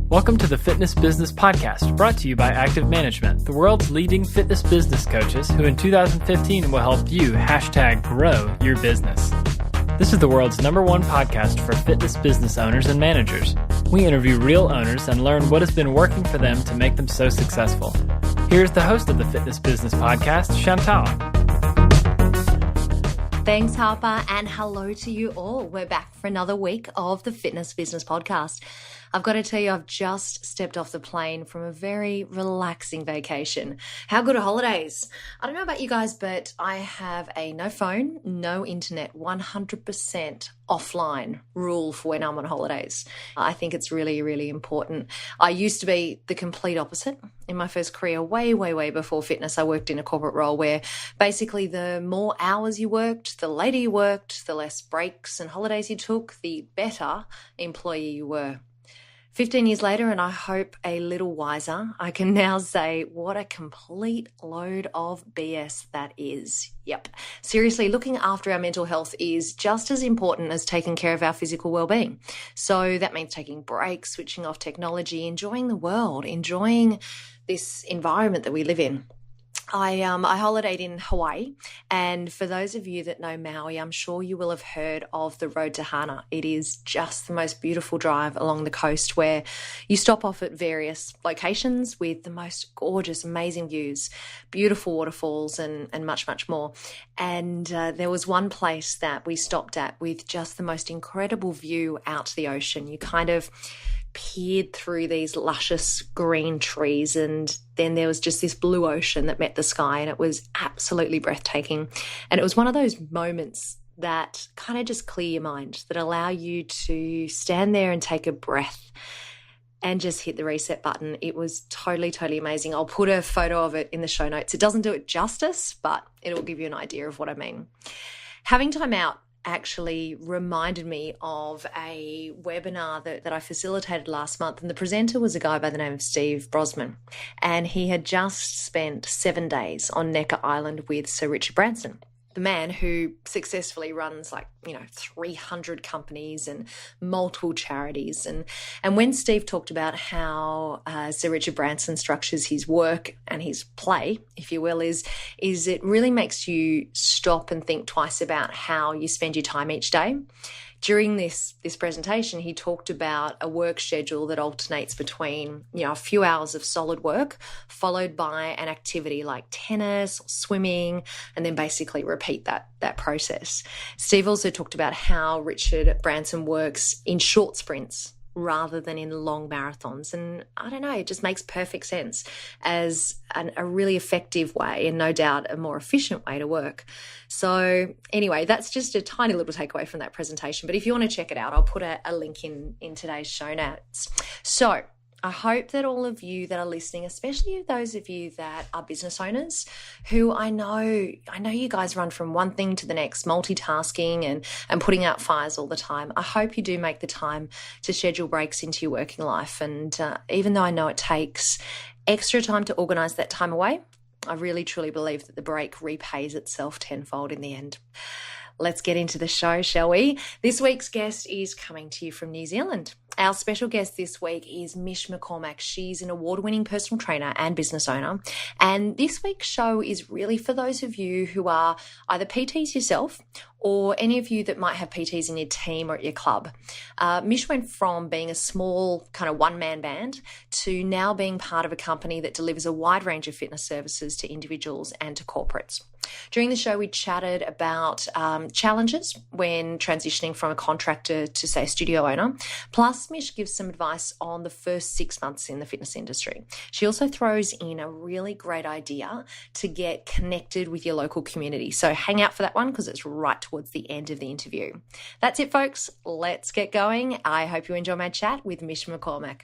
Welcome to the Fitness Business Podcast, brought to you by Active Management, the world's leading fitness business coaches who in 2015 will help you #grow your business. This is the world's #1 podcast for fitness business owners and managers. We interview real owners and learn what has been working for them to make them so successful. Here's the host of the Fitness Business Podcast, Chantal. Thanks, Harper, and hello to you all. We're back for another week of the Fitness Business Podcast. I've got to tell you, I've just stepped off the plane from a very relaxing vacation. How good are holidays? I don't know about you guys, but I have a no phone, no internet, 100% offline rule for when I'm on holidays. I think it's really, really important. I used to be the complete opposite. In my first career, way before fitness, I worked in a corporate role where basically the more hours you worked, the later you worked, the less breaks and holidays you took, the better employee you were. 15 years later, and I hope a little wiser, I can now say what a complete load of BS that is. Yep. Seriously, looking after our mental health is just as important as taking care of our physical well-being. So that means taking breaks, switching off technology, enjoying the world, enjoying this environment that we live in. I holidayed in Hawaii, and for those of you that know Maui, I'm sure you will have heard of the Road to Hana. It is just the most beautiful drive along the coast where you stop off at various locations with the most gorgeous, amazing views, beautiful waterfalls and much, much more. And there was one place that we stopped at with just the most incredible view out to the ocean. You kind of peered through these luscious green trees, and then there was just this blue ocean that met the sky, and it was absolutely breathtaking. And it was one of those moments that kind of just clear your mind, that allow you to stand there and take a breath and just hit the reset button. It was totally amazing. I'll put a photo of it in the show notes. It doesn't do it justice, but it'll give you an idea of what I mean. Having time out actually reminded me of a webinar that I facilitated last month, and the presenter was a guy by the name of Steve Brosman, and he had just spent 7 days on Necker Island with Sir Richard Branson, the man who successfully runs 300 companies and multiple charities. And when Steve talked about how Sir Richard Branson structures his work and his play, if you will, is it really makes you stop and think twice about how you spend your time each day. During this presentation, he talked about a work schedule that alternates between, a few hours of solid work followed by an activity like tennis or swimming, and then basically repeat that process. Steve also talked about how Richard Branson works in short sprints rather than in long marathons. And I don't know, it just makes perfect sense as a really effective way, and no doubt a more efficient way to work. So anyway, that's just a tiny little takeaway from that presentation. But if you want to check it out, I'll put a link in today's show notes. So I hope that all of you that are listening, especially those of you that are business owners, who I know you guys run from one thing to the next, multitasking and putting out fires all the time. I hope you do make the time to schedule breaks into your working life. And even though I know it takes extra time to organise that time away, I really truly believe that the break repays itself tenfold in the end. Let's get into the show, shall we? This week's guest is coming to you from New Zealand. Our special guest this week is Mish McCormack. She's an award-winning personal trainer and business owner. And this week's show is really for those of you who are either PTs yourself or any of you that might have PTs in your team or at your club. Mish went from being a small kind of one-man band to now being part of a company that delivers a wide range of fitness services to individuals and to corporates. During the show, we chatted about challenges when transitioning from a contractor to, say, a studio owner. Plus, Mish gives some advice on the first 6 months in the fitness industry. She also throws in a really great idea to get connected with your local community. So hang out for that one because it's right towards the end of the interview. That's it, folks. Let's get going. I hope you enjoy my chat with Mish McCormack.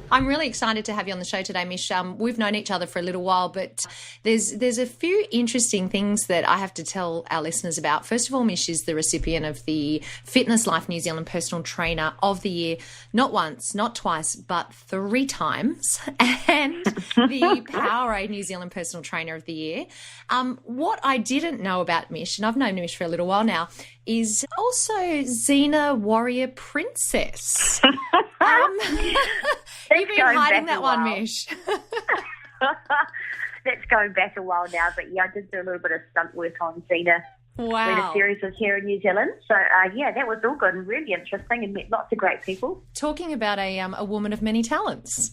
I'm really excited to have you on the show today, Mish. We've known each other for a little while, but there's a few interesting things that I have to tell our listeners about. First of all, Mish is the recipient of the Fitness Life New Zealand Personal Trainer of the Year, not once, not twice, but 3 times, and the Powerade New Zealand Personal Trainer of the Year. What I didn't know about Mish, and I've known Mish for a little while now, is also Xena Warrior Princess. You've been hiding that one, Mish. That's going back a while now, but yeah, I did do a little bit of stunt work on Xena. Wow. When the series was here in New Zealand. So, yeah, that was all good and really interesting and met lots of great people. Talking about a woman of many talents.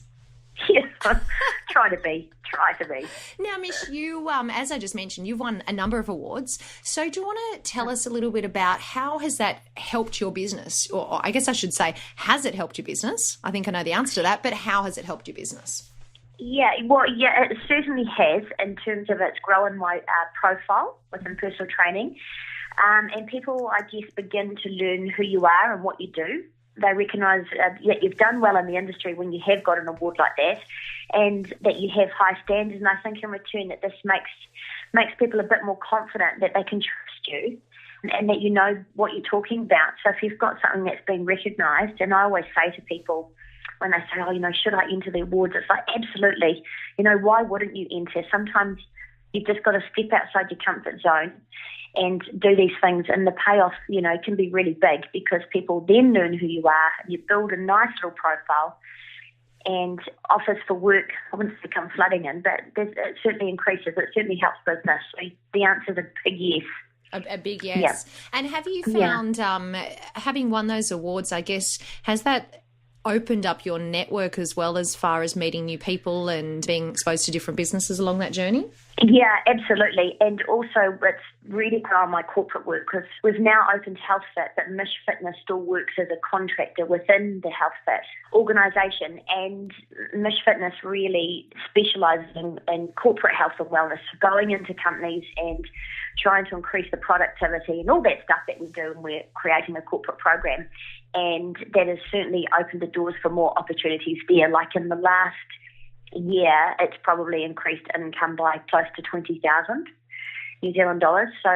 Yes, try to be. Now, Mish, you, as I just mentioned, you've won a number of awards. So do you want to tell us a little bit about how has that helped your business? Or I guess I should say, has it helped your business? I think I know the answer to that, but how has it helped your business? Yeah, well, yeah, it certainly has in terms of it's growing my profile within personal training. And people, I guess, begin to learn who you are and what you do. They recognise that you've done well in the industry when you have got an award like that, and that you have high standards. And I think in return that this makes people a bit more confident that they can trust you and that you know what you're talking about. So if you've got something that's been recognised, and I always say to people when they say, should I enter the awards? It's like, absolutely. Why wouldn't you enter? Sometimes you've just got to step outside your comfort zone and do these things, and the payoff, can be really big because people then learn who you are, and you build a nice little profile, and offers for work, I wouldn't say come flooding in, but it certainly increases, it certainly helps business. So the answer is a big yes. A big yes. Yeah. And have you found, having won those awards, I guess, has that opened up your network as well as far as meeting new people and being exposed to different businesses along that journey? Yeah, absolutely. And also it's really grown my corporate work because we've now opened HealthFit, but Mish Fitness still works as a contractor within the HealthFit organisation. And Mish Fitness really specialises in corporate health and wellness, going into companies and trying to increase the productivity and all that stuff that we do, and we're creating a corporate program. And that has certainly opened the doors for more opportunities there. Like in the last year, it's probably increased income by close to 20,000 New Zealand dollars. So,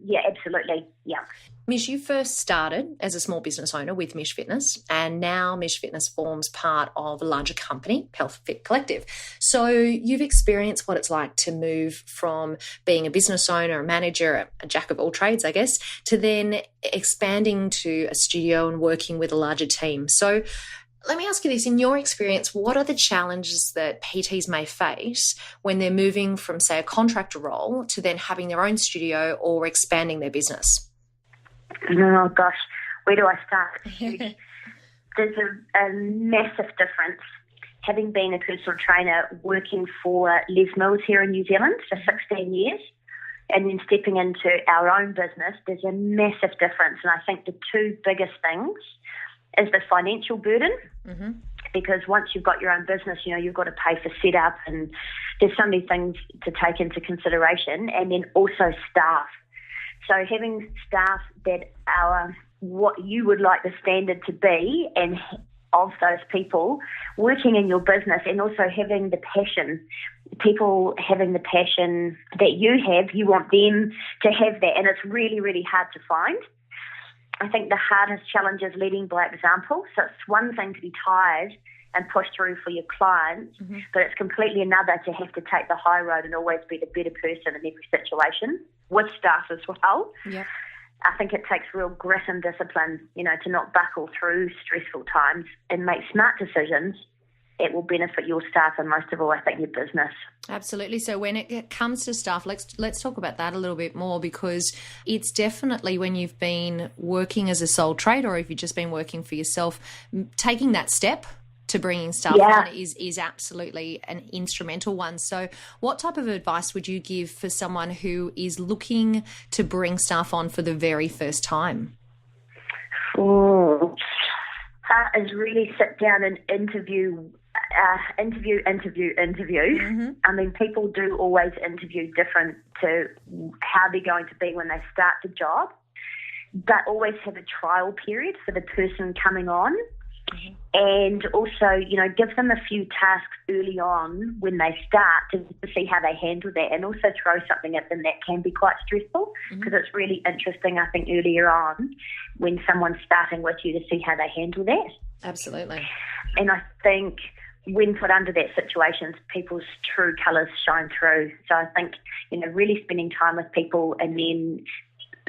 yeah, absolutely, yeah. Mish, you first started as a small business owner with Mish Fitness, and now Mish Fitness forms part of a larger company, Health Fit Collective. So you've experienced what it's like to move from being a business owner, a manager, a jack of all trades, I guess, to then expanding to a studio and working with a larger team. So let me ask you this. In your experience, what are the challenges that PTs may face when they're moving from, say, a contractor role to then having their own studio or expanding their business? Oh, gosh, where do I start? There's a massive difference. Having been a personal trainer working for Les Mills here in New Zealand for 16 years and then stepping into our own business, there's a massive difference. And I think the two biggest things is the financial burden, because once you've got your own business, you've got to pay for setup, and there's so many things to take into consideration, and then also staff. So having staff that are what you would like the standard to be and of those people working in your business, and also having the passion, people having the passion that you have, you want them to have that, and it's really, really hard to find. I think the hardest challenge is leading by example. So it's one thing to be tired and push through for your clients, but it's completely another to have to take the high road and always be the better person in every situation with staff as well. Yeah. I think it takes real grit and discipline, to not buckle through stressful times and make smart decisions. It will benefit your staff and most of all, I think, your business. Absolutely. So when it comes to staff, let's talk about that a little bit more, because it's definitely when you've been working as a sole trader, or if you've just been working for yourself, taking that step to bringing staff on is absolutely an instrumental one. So what type of advice would you give for someone who is looking to bring staff on for the very first time? Is really sit down and interview. I mean, people do always interview different to how they're going to be when they start the job, but always have a trial period for the person coming on. And also, give them a few tasks early on when they start to see how they handle that, and also throw something at them that can be quite stressful, because it's really interesting, I think, earlier on when someone's starting with you to see how they handle that. Absolutely. And I think when put under that situation, people's true colours shine through. So I think, really spending time with people and then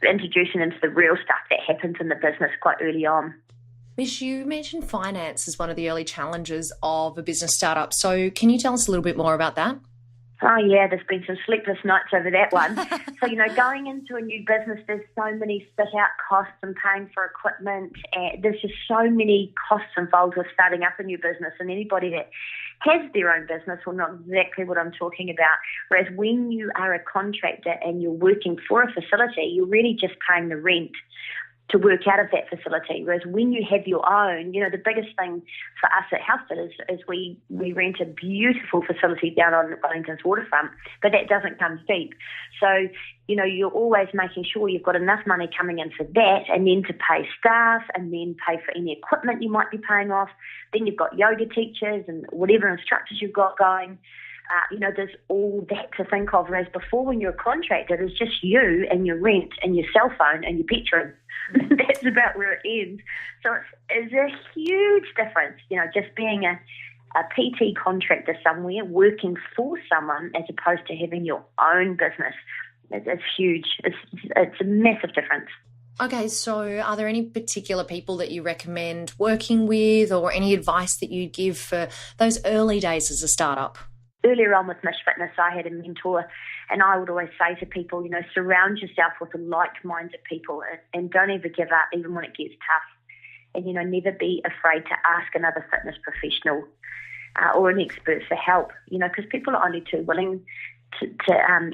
introducing them to the real stuff that happens in the business quite early on. Mish, you mentioned finance as one of the early challenges of a business startup. So can you tell us a little bit more about that? Oh, yeah, there's been some sleepless nights over that one. So, going into a new business, there's so many fit-out costs and paying for equipment. And there's just so many costs involved with starting up a new business. And anybody that has their own business will know exactly what I'm talking about. Whereas when you are a contractor and you're working for a facility, you're really just paying the rent to work out of that facility. Whereas when you have your own, the biggest thing for us at HouseFit is we rent a beautiful facility down on Wellington's waterfront, but that doesn't come cheap. So, you're always making sure you've got enough money coming in for that, and then to pay staff, and then pay for any equipment you might be paying off. Then you've got yoga teachers and whatever instructors you've got going. There's all that to think of. Whereas before, when you're a contractor, there's just you and your rent and your cell phone and your petrol. That's about where it ends. So it's a huge difference, just being a PT contractor somewhere, working for someone, as opposed to having your own business. It's huge. It's a massive difference. Okay, so are there any particular people that you recommend working with, or any advice that you'd give for those early days as a startup? Earlier on with Mish Fitness, I had a mentor, and I would always say to people, surround yourself with like-minded people, and don't ever give up, even when it gets tough. And, never be afraid to ask another fitness professional or an expert for help, because people are only too willing to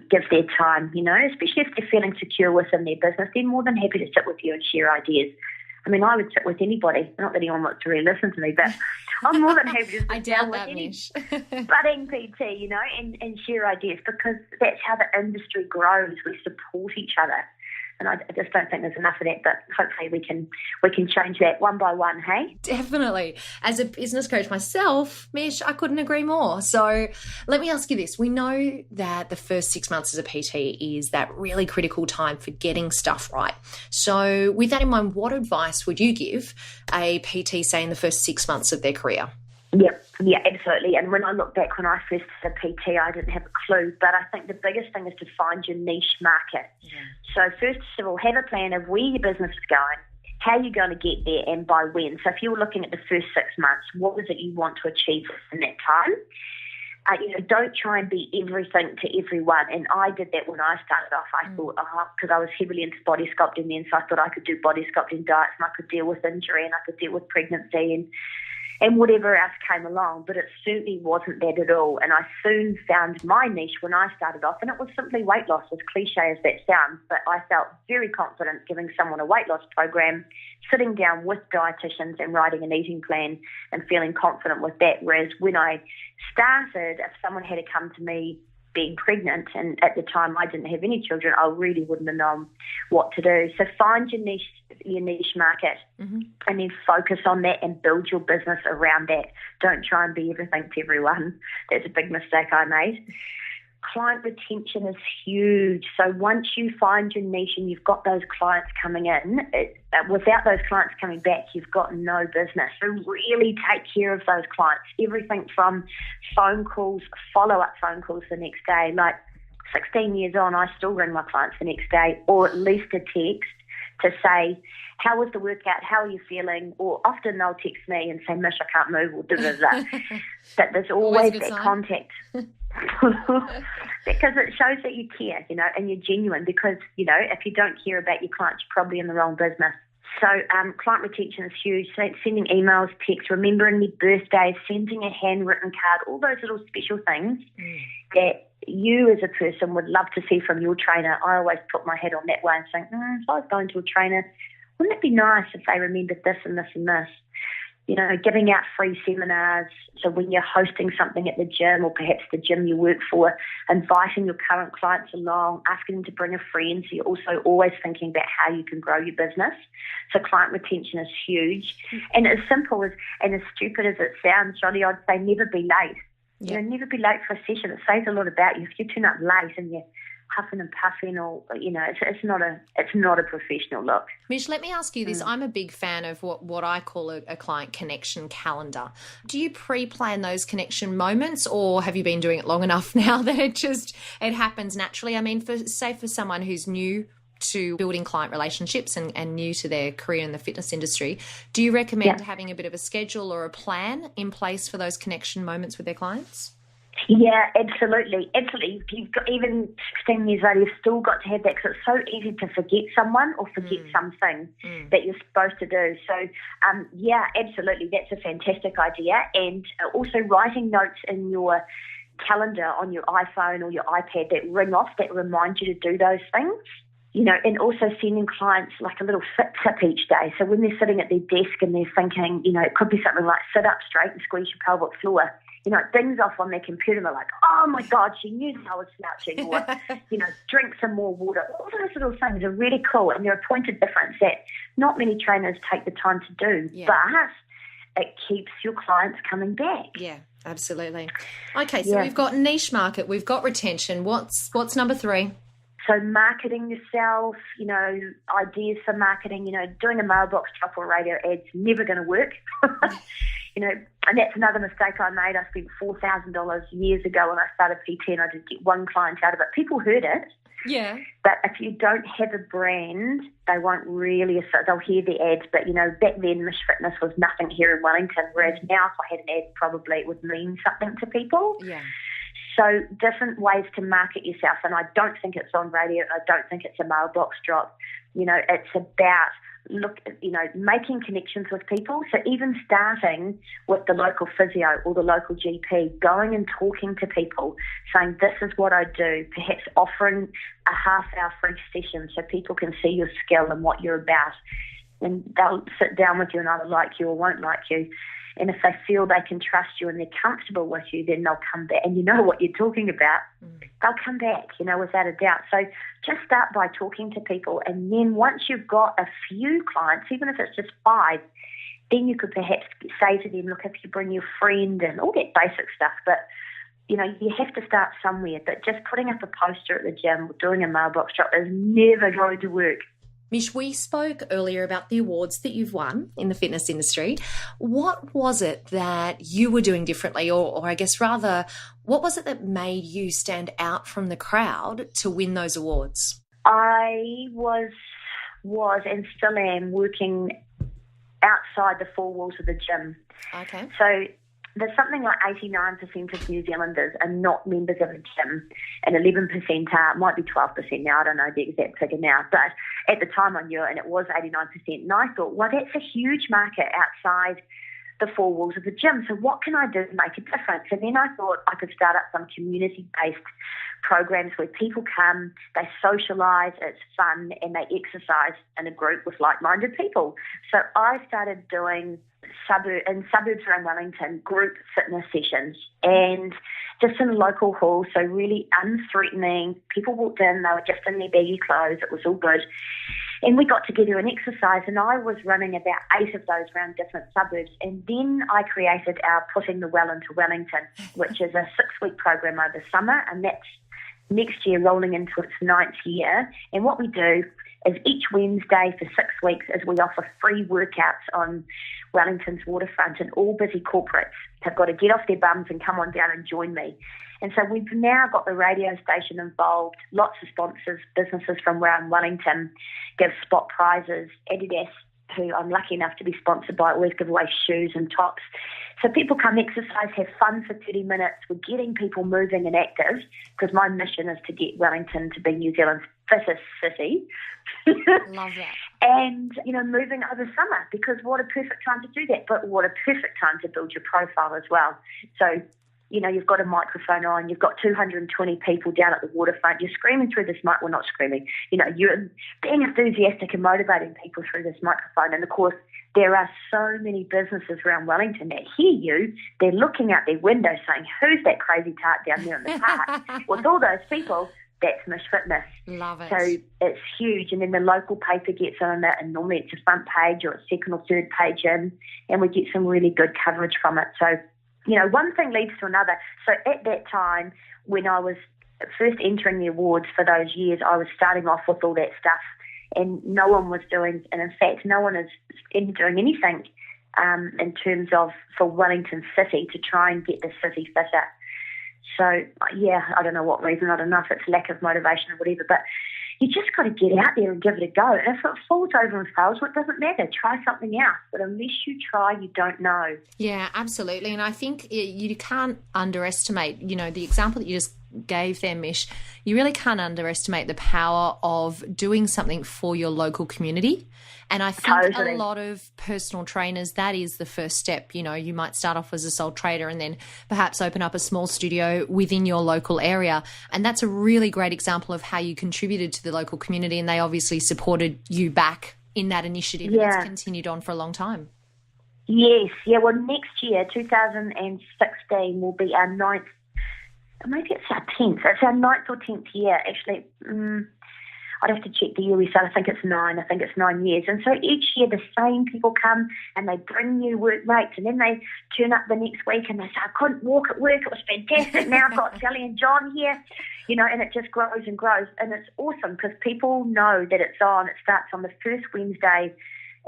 give their time, especially if they're feeling secure within their business. They're more than happy to sit with you and share ideas. I mean, I would sit with anybody. Not that anyone wants to really listen to me, but I'm more than happy to sit down with any budding PT, and share ideas, because that's how the industry grows. We support each other. And I just don't think there's enough of that, but hopefully we can change that one by one, hey? Definitely. As a business coach myself, Mish, I couldn't agree more. So let me ask you this. We know that the first 6 months as a PT is that really critical time for getting stuff right. So with that in mind, what advice would you give a PT, say, in the first 6 months of their career? Yeah, absolutely. And when I look back, when I first did PT, I didn't have a clue. But I think the biggest thing is to find your niche market. Yeah. So first of all, have a plan of where your business is going, how you're going to get there, and by when. So if you're looking at the first 6 months, what is it you want to achieve in that time? Don't try and be everything to everyone. And I did that when I started off. I thought, because I was heavily into body sculpting then, so I thought I could do body sculpting diets, and I could deal with injury, and I could deal with pregnancy, and whatever else came along, but it certainly wasn't that at all. And I soon found my niche when I started off, and it was simply weight loss, as cliche as that sounds, but I felt very confident giving someone a weight loss program, sitting down with dietitians and writing an eating plan and feeling confident with that. Whereas when I started, if someone had to come to me being pregnant, and at the time I didn't have any children, I really wouldn't have known what to do. So find your niche market, and then focus on that and build your business around that. Don't try and be everything to everyone. That's a big mistake I made. Client retention is huge. So once you find your niche and you've got those clients coming in, without those clients coming back, you've got no business. So really take care of those clients. Everything from phone calls, follow-up phone calls the next day. Like 16 years on, I still ring my clients the next day, or at least a text to say, how was the workout? How are you feeling? Or often they'll text me and say, Mish, I can't move, or da-da-da. But there's always that contact. Because it shows that you care, and you're genuine, because, if you don't care about your clients, you're probably in the wrong business. So client retention is huge. So sending emails, texts, remembering their birthdays, sending a handwritten card, all those little special things that you as a person would love to see from your trainer. I always put my head on that way and think, if I was going to a trainer, wouldn't it be nice if they remembered this and this and this? giving out free seminars. So when you're hosting something at the gym or perhaps the gym you work for, inviting your current clients along, asking them to bring a friend. So you're also always thinking about how you can grow your business. So client retention is huge. And as simple as and as stupid as it sounds, Johnny, I'd say never be late. Yeah. Never be late for a session. It says a lot about you. If you turn up late and you're huffing and puffing, or it's not a professional look. Mish, let me ask you this. I'm a big fan of what I call a client connection calendar. Do you pre-plan those connection moments, or have you been doing it long enough now that it happens naturally? I mean, for someone who's new to building client relationships and new to their career in the fitness industry, do you recommend having a bit of a schedule or a plan in place for those connection moments with their clients? Yeah, absolutely. You've got, even 16 years old, you've still got to have that, because it's so easy to forget someone or forget something that you're supposed to do. So, absolutely, that's a fantastic idea. And also writing notes in your calendar on your iPhone or your iPad that ring off, that remind you to do those things. And also sending clients like a little fit tip each day. So when they're sitting at their desk and they're thinking, it could be something like sit up straight and squeeze your pelvic floor. It dings off on their computer and they're like, oh my God, she knew that I was slouching, or, drink some more water. All those little things are really cool, and they're a point of difference that not many trainers take the time to do, but it keeps your clients coming back. Yeah, absolutely. Okay, so we've got niche market, we've got retention. What's number 3? So marketing yourself, ideas for marketing, doing a mailbox drop or radio ad's never going to work. And that's another mistake I made. I spent $4,000 years ago when I started PT, and I did get one client out of it. People heard it. Yeah. But if you don't have a brand, they won't really, they'll hear the ads. But, back then, Mish Fitness was nothing here in Wellington, whereas now if I had an ad, probably it would mean something to people. Yeah. So different ways to market yourself, and I don't think it's on radio. I don't think it's a mailbox drop. It's about making connections with people. So even starting with the local physio or the local GP, going and talking to people, saying this is what I do, perhaps offering a half-hour free session so people can see your skill and what you're about. And they'll sit down with you and either like you or won't like you. And if they feel they can trust you and they're comfortable with you, then they'll come back. And you know what you're talking about, they'll come back, without a doubt. So just start by talking to people. And then once you've got a few clients, even if it's just 5, then you could perhaps say to them, look, if you bring your friend and all that basic stuff. But, you have to start somewhere. But just putting up a poster at the gym or doing a mailbox drop is never going to work. Mish, we spoke earlier about the awards that you've won in the fitness industry. What was it that you were doing differently, or I guess rather, what was it that made you stand out from the crowd to win those awards? I was and still am working outside the 4 walls of the gym. Okay. So there's something like 89% of New Zealanders are not members of a gym, and 11% are, might be 12% now, I don't know the exact figure now, but at the time I knew it, and it was 89%, and I thought, well, that's a huge market outside the 4 walls of the gym, so what can I do to make a difference? And then I thought I could start up some community-based programs where people come, they socialise, it's fun, and they exercise in a group with like-minded people. So I started doing suburbs around Wellington, group fitness sessions, and just in local halls, so really unthreatening. People walked in, they were just in their baggy clothes, it was all good. And we got together and exercised, and I was running about 8 of those around different suburbs. And then I created our Putting the Well into Wellington, which is a 6-week program over summer, and that's next year rolling into its 9th year. And what we do is each Wednesday for 6 weeks is we offer free workouts on Wellington's waterfront, and all busy corporates have got to get off their bums and come on down and join me. And so we've now got the radio station involved, lots of sponsors, businesses from around Wellington give spot prizes. Adidas, who I'm lucky enough to be sponsored by, always give away shoes and tops. So people come exercise, have fun for 30 minutes. We're getting people moving and active, because my mission is to get Wellington to be New Zealand's fittest city. Love that. And, moving over summer, because what a perfect time to do that, but what a perfect time to build your profile as well. So, you've got a microphone on, you've got 220 people down at the waterfront, you're screaming through this mic, well, not screaming, you're being enthusiastic and motivating people through this microphone. And of course, there are so many businesses around Wellington that hear you. They're looking out their window saying, who's that crazy tart down there in the park? With all those people, that's Mish Fitness. Love it. So it's huge. And then the local paper gets on it, and normally it's a front page or a second or third page in, and we get some really good coverage from it. So, one thing leads to another. So at that time, when I was first entering the awards for those years, I was starting off with all that stuff, and no one was doing, and in fact, no one is doing anything in terms of for Wellington City to try and get the city fitter. So, I don't know what reason. I don't know if it's lack of motivation or whatever, but you just got to get out there and give it a go. And if it falls over and fails, well, it doesn't matter. Try something else. But unless you try, you don't know. Yeah, absolutely. And I think you can't underestimate, the example that you just gave there, Mish, you really can't underestimate the power of doing something for your local community. And I think a lot of personal trainers, that is the first step. You might start off as a sole trader and then perhaps open up a small studio within your local area. And that's a really great example of how you contributed to the local community, and they obviously supported you back in that initiative. Yeah. And it's continued on for a long time. Yes. Yeah, well, next year, 2016, will be our 9th, maybe it's our 10th. It's our 9th or 10th year, actually. I'd have to check the year we started. I think it's 9. I think it's 9 years. And so each year the same people come and they bring new workmates, and then they turn up the next week and they say, I couldn't walk at work. It was fantastic. Now I've got Sally and John here, and it just grows and grows. And it's awesome because people know that it's on. It starts on the first Wednesday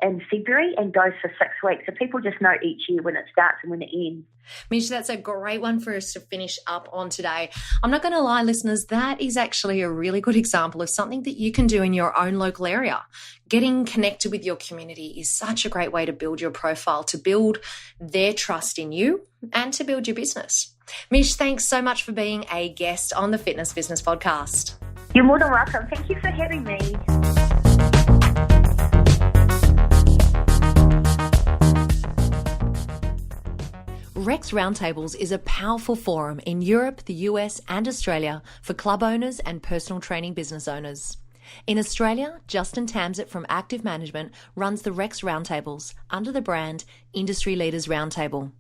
in February and goes for 6 weeks. So people just know each year when it starts and when it ends. Mish, that's a great one for us to finish up on today. I'm not going to lie, listeners, that is actually a really good example of something that you can do in your own local area. Getting connected with your community is such a great way to build your profile, to build their trust in you, and to build your business. Mish, thanks so much for being a guest on the Fitness Business Podcast. You're more than welcome. Thank you for having me. Rex Roundtables is a powerful forum in Europe, the US and Australia for club owners and personal training business owners. In Australia, Justin Tamsett from Active Management runs the Rex Roundtables under the brand Industry Leaders Roundtable.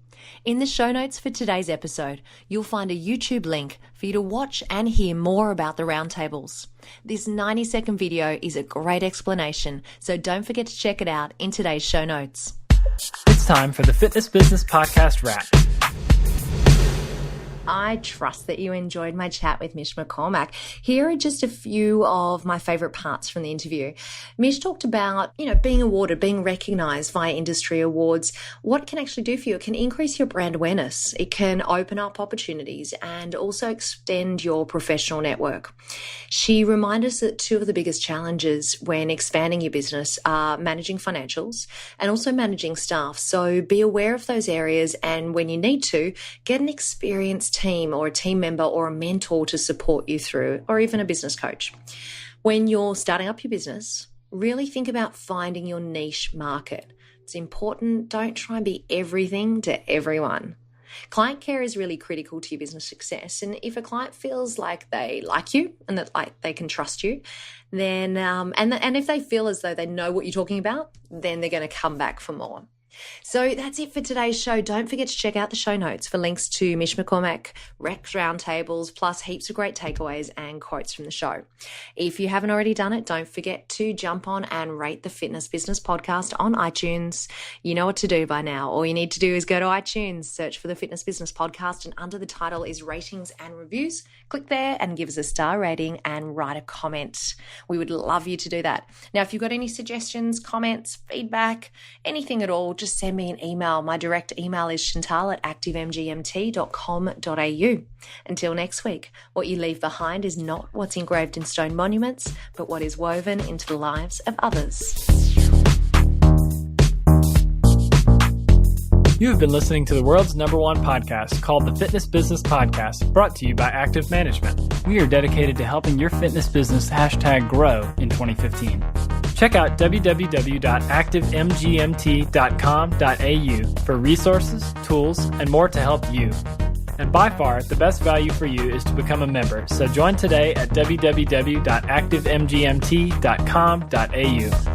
In the show notes for today's episode, you'll find a YouTube link for you to watch and hear more about the roundtables. This 90-second video is a great explanation, so don't forget to check it out in today's show notes. It's time for the Fitness Business Podcast Wrap. I trust that you enjoyed my chat with Mish McCormack. Here are just a few of my favourite parts from the interview. Mish talked about, being awarded, being recognised via industry awards. What it can actually do for you, it can increase your brand awareness. It can open up opportunities and also extend your professional network. She reminded us that two of the biggest challenges when expanding your business are managing financials and also managing staff. So be aware of those areas, and when you need to, get an experienced team or a team member or a mentor to support you through, or even a business coach. When you're starting up your business, really think about finding your niche market. It's important. Don't try and be everything to everyone. Client care is really critical to your business success. And if a client feels like they like you and that they can trust you, then and if they feel as though they know what you're talking about, then they're going to come back for more. So that's it for today's show. Don't forget to check out the show notes for links to Mish McCormack, Rex Roundtables, plus heaps of great takeaways and quotes from the show. If you haven't already done it, don't forget to jump on and rate the Fitness Business Podcast on iTunes. You know what to do by now. All you need to do is go to iTunes, search for the Fitness Business Podcast, and under the title is Ratings and Reviews. Click there and give us a star rating and write a comment. We would love you to do that. Now, if you've got any suggestions, comments, feedback, anything at all, just send me an email. My direct email is chantal@activemgmt.com.au. Until next week, what you leave behind is not what's engraved in stone monuments, but what is woven into the lives of others. You have been listening to the world's #1 podcast called the Fitness Business Podcast, brought to you by Active Management. We are dedicated to helping your fitness business #grow in 2015. Check out www.activemgmt.com.au for resources, tools, and more to help you. And by far, the best value for you is to become a member. So join today at www.activemgmt.com.au.